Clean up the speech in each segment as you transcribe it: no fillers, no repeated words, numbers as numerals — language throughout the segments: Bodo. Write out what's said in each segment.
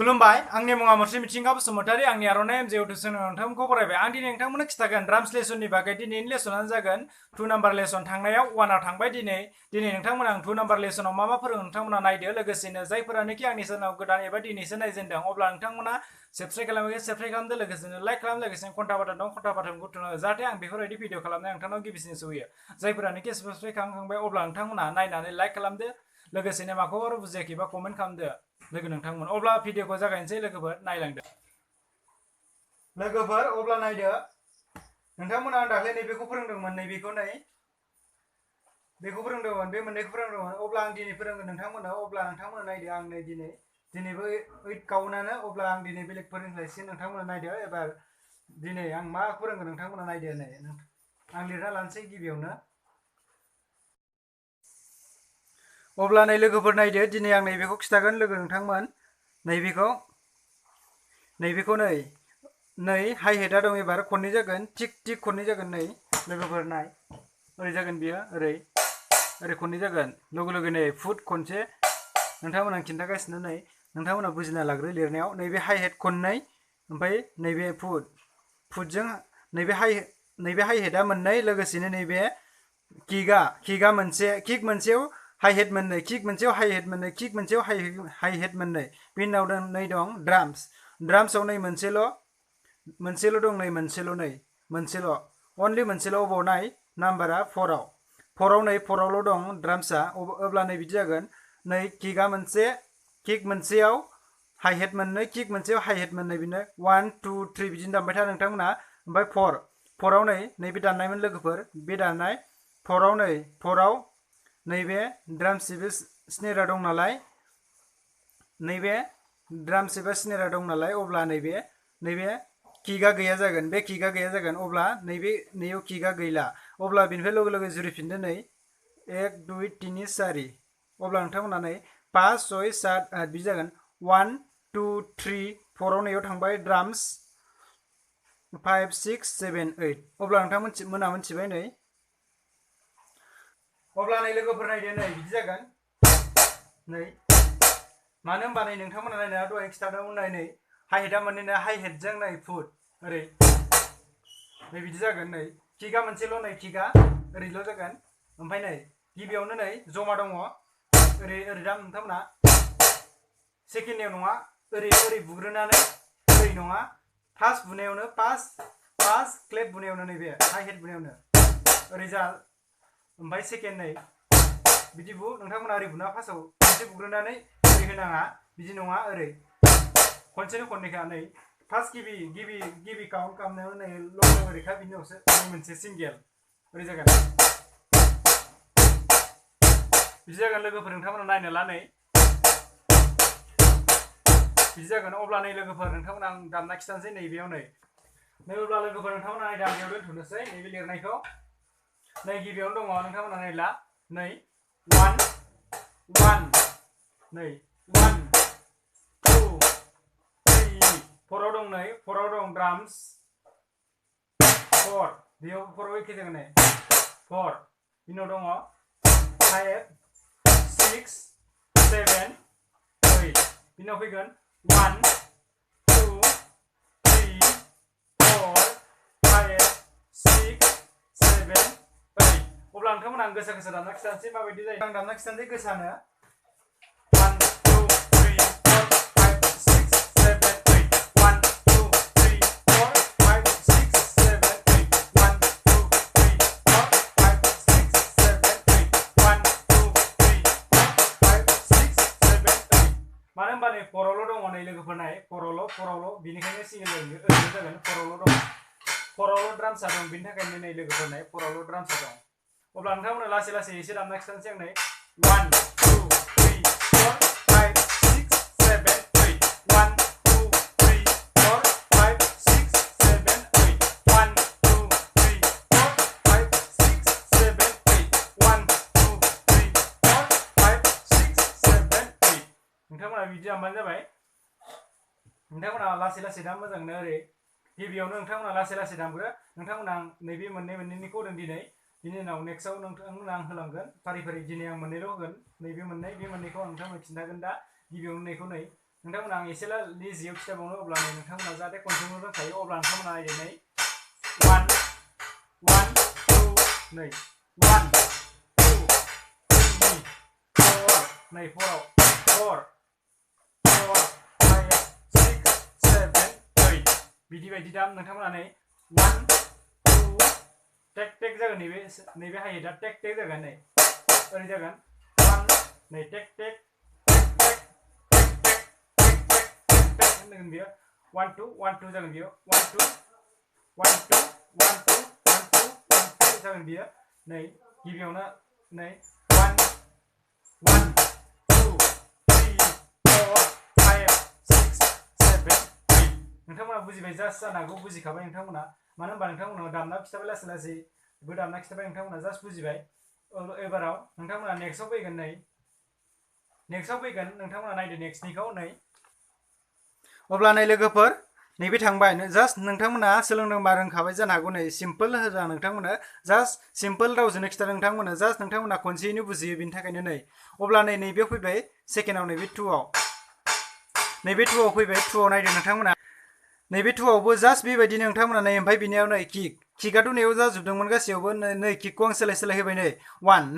खुलुमबाय आंनि मुङा मुस्रि मिथिंगा बसुमतारी आंनि आर'नाइ एमजे अटुसनआव नोंथांमोनखौ बरायबाय आं दिनै नोंथांमोननो खिथागोन ड्राम्स लेसननि बागै दिनैनि लेसनानो जागोन 2 नाम्बार लेसन थांनायाव 1 आव थांबाय दिनै नोंथांमोना आं 2 नाम्बार लेसनाव मा फोरोङो नोंथांमोना नायदो लोगोसेनो जायफोरानोखि आंनि चेनेलाव गोदान एबा दिनैसो नायजेनदों अब्ला नोंथांमोना साबस्क्राइब खालामदो लोगोसेनो लाइक खालाम लोगोसेनो घन्टा बाटन दं घन्टा बाटनखौ थुनो जाहाथे आं बेफोरबायदि भिडिअ खालामनाय नोंथांनाव गिबिसिन सहैयो जायफोरानोखि साबस्क्राइब खालामखांबाय अब्ला नोंथांमोना नायनानै लाइक खालामदो लोगोसेनो माखौबाफोर बुजियाखैबा कमेन्ट खालामदो लोगो नोंथांमोन अब्ला भिडिअखौ जागायनोसै लोगोफोर नायलांदो लोगोफोर अब्ला नायदो नोंथांमोना आं दाख्लै नैबेखौ फोरोंदोंमोन नैबेखौ बेखौ फोरोंदोंमोन बे मोननैखौ फोरोंदोंमोन अब्ला आं दिनै फोरोंगोन नोंथांमोननो अब्ला नोंथांमोना नायदो आं नै दिनैबो 8 काउन्टआनो अब्ला आं दिनै बेलेग फोरोंलायसिगोन नोंथांमोना नायदो एबार दिनै आं मा फोरोंगोन नोंथांमोना नायदो नै आं लिरना लानोसै गिबियावनो अब्ला नै लोगोफोर नायदो दिनै आं नैबेखौ खिथागोन लोगो नोंथांमोन नैबेखौ नै हाइ हेडआ दं एबार खननै जागोन टिक टिक खननै जागोन नै लोगोफोर नाय ओरै जागोन बियो ओरै खननै जागोन लोगो नै फुट खनसे नोंथांमोना खिन्थागासिनो नै नोंथांमोना बुजिना लाग्रो लिरनायाव नैबे हाइ हेड खननै ओमफ्राय नैबे फुटजों नैबे हाइ हेडआ मोननै लोगोसेनो नैबे किकआ मोनसे किक मोनसेयाव हाइ हेड मोननै किक मोनसेयाव हाइ हेड मोननै किक मोनसेयाव हाइ हेड मोननै बेनि उनाव नै दं ड्राम्सआव नै मोनसेल' दं नै मोनसेल' अनलि मोनसेल' अबाव नाय नाम्बारा 4आवल' दं ड्राम्सआ अब्ला नै बिदि जागोन नै किक मोनसेयाव हाइ हेड मोननै किक मोनसेयाव हाइ हेड मोननै बिनो 1 2 3 बिदिनो दानबाय था नोंथांमोना ओमफ्राय 4आव नैबे दाननायमोन लोगोफोर बे दाननाय 4आव नैबे ड्राम्स एबा स्नेरा दं नालाय अब्ला नैबे किकआ गैया जागोन अब्ला नैयाव किकआ गैला अब्ला बिनिफ्राय लोगो जुरिफिनदो नै 1 2 3 4 अब्ला नोंथांमोना नै 5 6 7 8 बिदि जागोन 1 2 3 4आव नैयाव थांबाय ड्राम्स 5 6 7 8 अब्ला नोंथांमोना मोनथिबाय नै अब्ला नै लोगोफोर नायदो नै बिदि जागोन नै मानो होनबा नै नोंथांमोना नायनाया दहाय खिथादोंमोन नै हाइ हेडआ मोननै हाइ हेडजों नै फुट ओरै नै बिदि जागोन नै किकआ मोनसेल' नै किकआ ओरैल' जागोन ओमफ्राय नै गिबियावनो नै जमा दङ ओरै दा नोंथांमोना सेकेन्डनियाव नङा ओरै बुग्रोनानै ओरै नङा फार्स्ट बुनायावनो फार्स्ट क्लेप बुनायावनो नैबे हाइ हेड बुनायावनो ओरै जा ओमफ्राय सेकेन्ड नै बिदि नोंथांमोना ओरै बुना फार्स्टआव खनसे बुग्रोनानै ओरै होनाङा बिदि नङा ओरै खनसेनो खननैखा नै फार्स्ट गिबि काउन्ट खालामनायाव नै ल' ओरैखा बिनि उनावसो मोनसे सिंगेल ओरै जागोन बिदि जागोन लोगोफोर नोंथांमोना नायनो ला नै बिदि जागोन अब्ला नै लोगोफोर नोंथांमोना आं दामना खिथानोसै नैबेयाव नै अब्ला लोगोफोर नोंथांमोना नायदो आं बेयाव दोनथ'नोसै नैबे लिरनायखौ नै गिबियावनो दङ नोंथांमोना नायला नै 1 नै 1 2 3 4आव दं नै 4आव दं ड्राम्स 4 बेयाव 4आव एखे जागोन नै 4 बिनि उनाव दङ 5 6 7 8 बिनि उनाव फैगोन 1 2 3 4 5 6 7 8 अब्ला नोंथांमोना आं गोसा दामना खिथानोसै माबायदि जायो आं दामना खिथानोसै गोसानो 1 2 3 4 5 6 7 8 1 2 3 4 5 6 7 8 1 2 3 4 5 6 7 8 1 2 3 4 5 6 7 8 मानो होनबा नै 4आवल' दङ नै लोगोफोर नाय 4आवल' बिनिखायनो सिंगेल ओरैनो जागोन 4आवल' दङ 4आवल' ड्राम्सआ दं बिनि थाखायनो नै लोगोफोर नाय 4आवल' ड्राम्सआ दं अब्ला नोंथांमोना लासै एसे दामना खिथानोसै आं नै 1 2 3 4 5 6 7 8 1 2 3 4 5 6 7 8 1 2 3 4 5 6 7 8 1 2 3 4 5 6 7 8 नोंथांमोना बिदि दामबानो जाबाय नोंथांमोना लासै दाम मोजांनो ओरै गिबियावनो नोंथांमोना लासै दामग्रो नोंथांमोना नैबे मोननैखौ होदों दिनै बिनि उनाव नेक्स्टआव नोंथांमोना आं होलांगोन फारि दिनै आं मोननैल' होगोन नैबे मोननै बे मोननैखौ आं नोंथांमोन खिन्थागोन दा गिबियावनो नैखौ नै नोंथांमोना आं एसे लिजियाव खिथाबावनो अब्ला नै नोंथांमोना जाहाथे खनसेनो रोंखायो अब्ला नोंथांमोना नायदो नै 1 1 2 नै 1 2 3 4 नै 4 4 4 5 6 7 8 बिदि बायदि दाम नोंथांमोना नै 1 2 टेक टेक जागोन नैबे हाइटआ टेक टेक जागोन नै ओरै जागोन 1 नै टेक टेक बियो 1 2 1 2 जागोन बियो 1 2 1 2 1 2 1 2 1 2 जागोन बियो नै गिबियावनो नै 1 1 2 3 4 5 6 7 8 नोंथांमोना बुजिबाय जास्ट जानो हागौ बुजिखाबाय नोंथांमोना मानो होनबा नोंथांमोना दामना खिथाबाय लासै लासैबो दामना खिथाबाय नोंथांमोना जास्ट बुजिबाय एबाराव नोंथांमोना नेक्स्टआव फैगोन नै नेक्स्टआव फैगोन नोंथांमोना नायदो नेक्स्टनिखौ नै अब्ला नै लोगोफोर नैबे थांबाय जास्ट नोंथांमोना सोलोंदोंबा रोंखाबाय जानो हागौ नै सिम्पल होजा नोंथांमोना जास्ट सिम्पल रावजोंनो खिथादों नोंथांमोना जास्ट नोंथांमोना खनसेयैनो बुजियो बेनि थाखायनो नै अब्ला नै नैबेयाव फैबाय सेकेन्डआव नैबे 2आव नैबे 2आव फैबाय 2आव नायदो नोंथांमोना नैबे 2आवबो जास्ट बेबायदिनो नोंथांमोना नै ओमफ्राय बिनियाव नै किकआथ' नैयाव जाजोबदोंमोन गासैयावबो नै किकखौ आं सोलाय सोलाय होबाय नै 1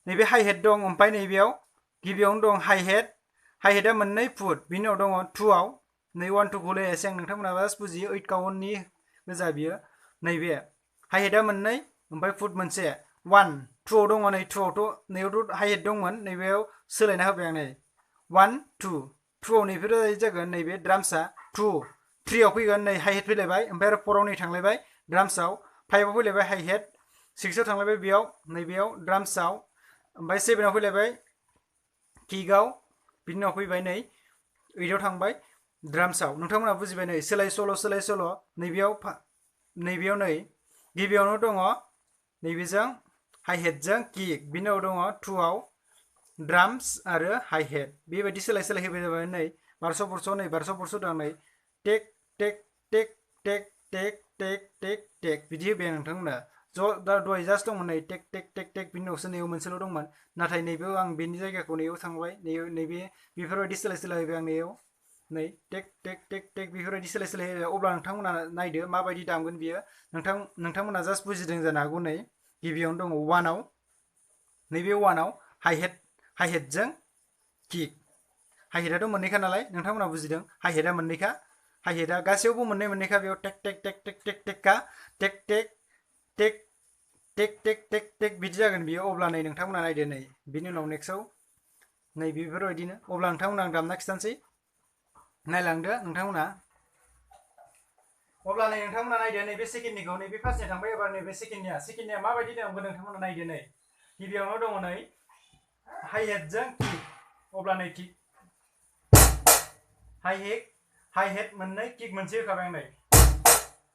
नैबे हाइ हेड दं ओमफ्राय नैबेयाव गिबियावनो दं हाइ हेडआ मोननै फुट बिनि उनाव दङ 2आव नै 1 2 खौ लायासै आं नोंथांमोना जास्ट बुजियो 8 काउन्टनि गोजा बियो नैबे हाइ हेडआ मोननै ओमफ्राय फुट मोनसे 1 2आव दङ नै 2आवथ' नैयावथ' हाइ हेड दंमोन नैबेयाव सोलायना होबाय आं नै 1 2 2आव नैबेफोर जागोन नैबे ड्राम्सआ 2 3आव फैगोन नै हाइ हेड फैलायबाय ओमफ्राय आरो 4आव नै थांलायबाय ड्राम्सआव 5आव फैलायबाय हाइ हेड 6आव थांलायबाय बेयाव नैबेयाव ड्राम्सआव ओमफ्राय 7आव फैलायबाय किकआव बिनि उनाव फैबाय नै 8आव थांबाय ड्राम्सआव नोंथांमोना बुजिबाय नै सोलाय सोल' नैबेयाव नै गिबियावनो दङ नैबेजों हाइ हेडजों किक बिनि उनाव दङ 2आव ड्राम्स आरो हाइ हेड बेबायदि सोलाय सोलाय होबाय जाबाय नै 12 बरस' नै 12 बरस' दं नै टेक टेक टेक टेक टेक टेक टेक टेक बिदि होबाय नोंथांमोना दा दहाय जास्ट दंमोन नै टेक टेक टेक टेक बिनि उनावसो नैयाव मोनसेल' दंमोन नाथाय नैबेयाव आं बेनि जायगाखौ नैयाव थांबाय नैबे बेफोरबायदि सोलाय सोलाय होबाय आं नैयाव नै टेक टेक टेक टेक बेफोरबायदि सोलाय सोलाय होबाय अब्ला नोंथांमोना नायदो माबायदि दामगोन बियो नोंथांमोना जास्ट बुजिदों जानो हागौ नै गिबियावनो दङ 1आव नैबे 1आव हाइ हेडजों किक हाइ हेडआथ' मोननैखा नालाय नोंथांमोना बुजिदों हाइ हेडआ मोननैखा हाइ हेडआ गासैयावबो मोननैखा बेयाव टेक टेक टेक टेक टेक टेकखा टेक टेक टेक टेक टेक टेक टेक बिदि जागोन बियो अब्ला नै नोंथांमोना नायदो नै बिनि उनाव नेक्स्टआव नै बेफोरबायदिनो अब्ला नोंथांमोना आं दामना खिथानोसै नायलांदो नोंथांमोना अब्ला नै नोंथांमोना नायदो नैबे सेकेन्डनिखौ नैबे फार्स्टनिया थांबाय एबार नैबे सेकेन्डनिया माबायदि दामगोन नोंथांमोना नायदो नै गिबियावनो दङ नै हाइ हेडजों किक अब्ला नै किक हाइ हेड मोननै किक मोनसे होखाबाय आं नै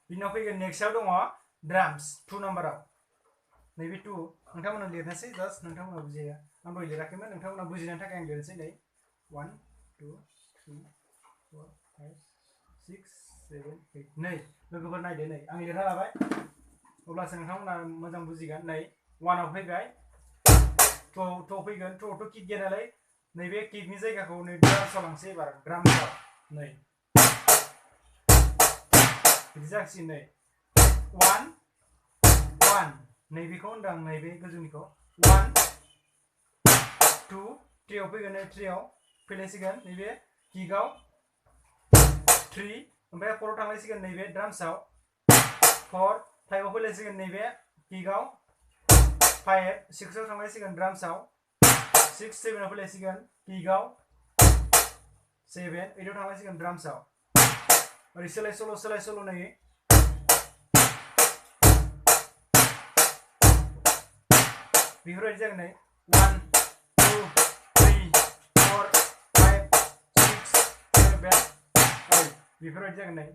बिनि उनाव फैगोन नेक्स्टआव दङ ड्राम्स 2 नाम्बाराव नैबे 2 नोंथांमोना लिरनोसै जास्ट नोंथांमोना बुजिया आं दहाय लिराखैमोन नोंथांमोना बुजिनायनि थाखाय आं लिरनोसै नै 1 2 3 4 5 6 7 8 नै लोगोफोर नायदो नै आं लिरना लाबाय अब्लासो नोंथांमोना मोजां बुजिगोन नै 1आव फैबाय 2आव फैगोन 2आवथ' किक गैया नालाय नैबे किकनि जायगाखौ नै ड्राम्सआव लांसै एबार ड्राम्सआव नै बिदि जासिगोन नै 1 1 नैबेखौ होनदों आं नैबे गोजौनिखौ 1 2 3आव फैगोन नै 3आव फैलायसिगोन नैबे किकआव 3 ओमफ्राय 4आव थांलायसिगोन नैबे ड्राम्सआव 4 5आव फैलायसिगोन नैबे किकआव 5 6आव थांलायसिगोन ड्राम्सआव 6 7आव फैलायसिगोन किकआव 7 8आव थांलायसिगोन ड्राम्सआव ओरै सोलाय सोल' नै बेफोरबायदि जागोन नै 1 2 3 4 5 6 7 8 बेफोरबायदि जागोन नै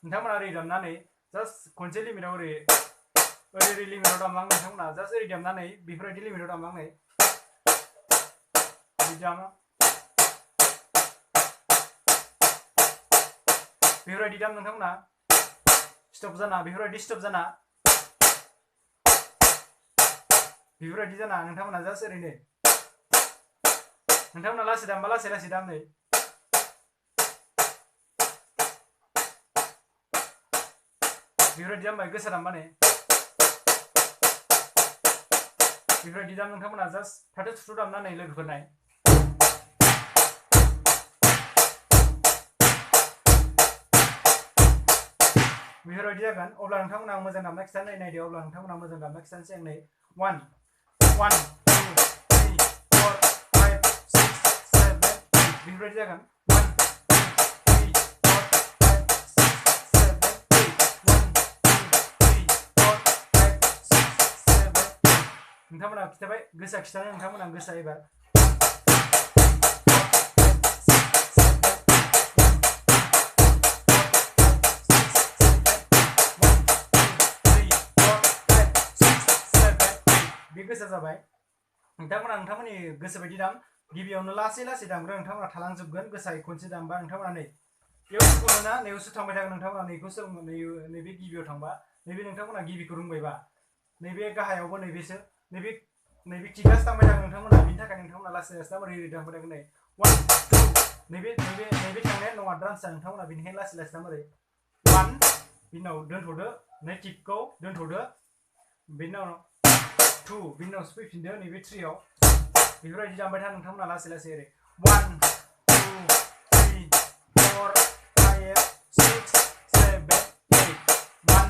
नोंथांमोना ओरै दामनानै जास्ट खनसे लिमिटआव ओरै लिमिटआव दामलां नोंथांमोना जास्ट ओरै दामनानै बेफोरबायदि लिमिटआव दामलां नै बिदि दामा बेफोरबायदि दाम नोंथांमोना स्टप जाना बेफोरबायदि स्टप जाना बेफोरबायदि जाना नोंथांमोना जास्ट ओरैनो नोंथांमोना लासै दामबा लासै लासै दाम नै बेफोरबायदि दामबाय गोसा दामबा नै बेफोरबायदि दाम नोंथांमोना जास्ट थाथो थुथु दामनानै लोगोफोर नाय बेफोरबायदि जागोन अब्ला नोंथांमोना मोजां दामना खिथानो नायदो अब्ला नोंथांमोना मोजां दामना खिथानोसै आं नै 1 1 2 3 4 5 6 7 बेफोरबायदि जागोन 1 2 3 4 5 6 7 8 1 2 3 4 5 6 7 8 नोंथांमोना खिथाबाय गोसा खिथानो नोंथांमोना गोसा एबार बे गोसा जाबाय नोंथांमोना नोंथांमोननि गोसो बायदि दाम गिबियावनो लासै लासै दामग्रा नोंथांमोना थालांजोबगोन गोसायै खनसे दामबा नोंथांमोना नै बेयाव सुखुनोना नैयावसो थांबाय थागोन नोंथांमोना नैखौ सोलोंनो नैबे गिबियाव थांबा नैबे नोंथांमोना गिबिखौ रोंबायबा नैबे गाहायावबो नैबेसो नैबे किकआसो थांबाय थागोन नोंथांमोना बिनि थाखाय नोंथांमोना लासै लासै दाम ओरै दामबाय थागोन नै 1 2 नैबे थांनाया नङा ड्राम्सआ नोंथांमोना बेनिखायनो लासै लासै दाम ओरै 1 बिनि उनाव दोनथ'दो नै किकखौ दोनथ'दो बिनि उनाव 2 बिनि उनावसो फैफिनदो नैबे 3 आव बेफोरबायदि दामबाय था नोंथांमोना लासै लासै ओरै 1 2 3 4 5 6 7 8 1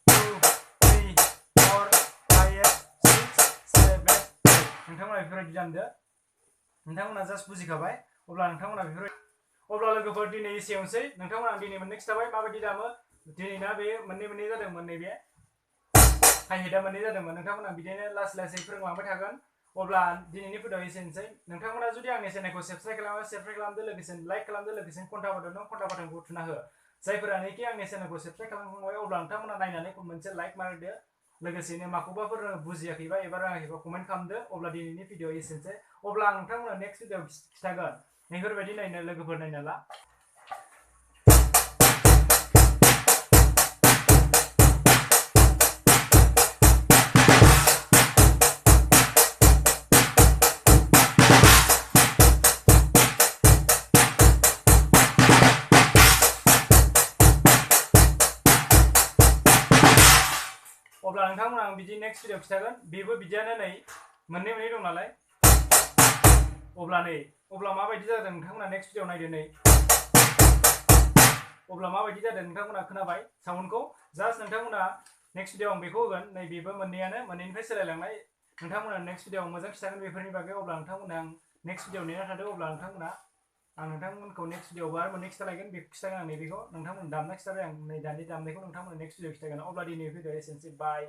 2 3 4 5 6 7 8 नोंथांमोना बेफोरबायदि दामदो नोंथांमोना जास्ट बुजिखाबाय अब्ला नोंथांमोना बेफोरबायदि अब्ला लोगोफोर दिनै एसेयावनोसै नोंथांमोना दिनै मोननै खिथाबाय माबायदि दामो दिनैना बे मोननै जादोंमोन नैबे हाइ हिटआ मोननै जादोंमोन नोंथांमोना बिदिनो लासै लासै फोरोंलांबाय थागोन अब्ला दिनैनि भिडिअ एसेनोसै नोंथांमोना जुदि आंनि चेनेलखौ साबस्क्राइब खालामदो लोगोसे लाइक खालामदो लोगोसे घन्टा बाटनखौ थुना हो जायफोरानोखि आंनि चेनेलखौ साबस्क्राइब खालामखांबाय अब्ला नोंथांमोना नायनानै मोनसे लाइक मारदो लोगोसेनो माखौबाफोर बुजियाखैबा एबा रोङाखैबा कमेन्ट खालामदो अब्ला दिनैनि भिडिअ एसेनोसै अब्ला आं नोंथांमोना नेक्स्ट भिडिअ खिथागोन बेफोरबायदि नायनो लोगोफोर नायना ला अब्ला नोंथांमोना आं बिदि नेक्स्ट भिडिअ खिथागोन बेबो बिदियानो नै मोननै दं नालाय अब्ला माबायदि जादों नोंथांमोना नेक्स्ट भिडिअ नायदो नै अब्ला माबायदि जादों नोंथांमोना खोनाबाय साउन्डखौ जास्ट नोंथांमोना नेक्स्ट भिडिअ आं बेखौ होगोन नै बेबो मोननैनिफ्राय सोलायलांनाय नोंथांमोना नेक्स्ट भिडिअ मोजां खिथागोन बेफोरनि बागै अब्ला नोंथांमोना आं नेक्स्ट भिडिअ नेना थादो अब्ला नोंथांमोना आं नोंथांमोनखौ नेक्स्ट भिडिअआवबो आरो मोननै खिथालायगोन बेखौ खिथागोन आं नैबेखौ नोंथांमोन दामना खिथाबाय आं नै दानि दामनायखौ नोंथांमोन नेक्स्ट भिडिअ खिथागोन अब्ला दिनै भिडिअ एसेनोसै बाय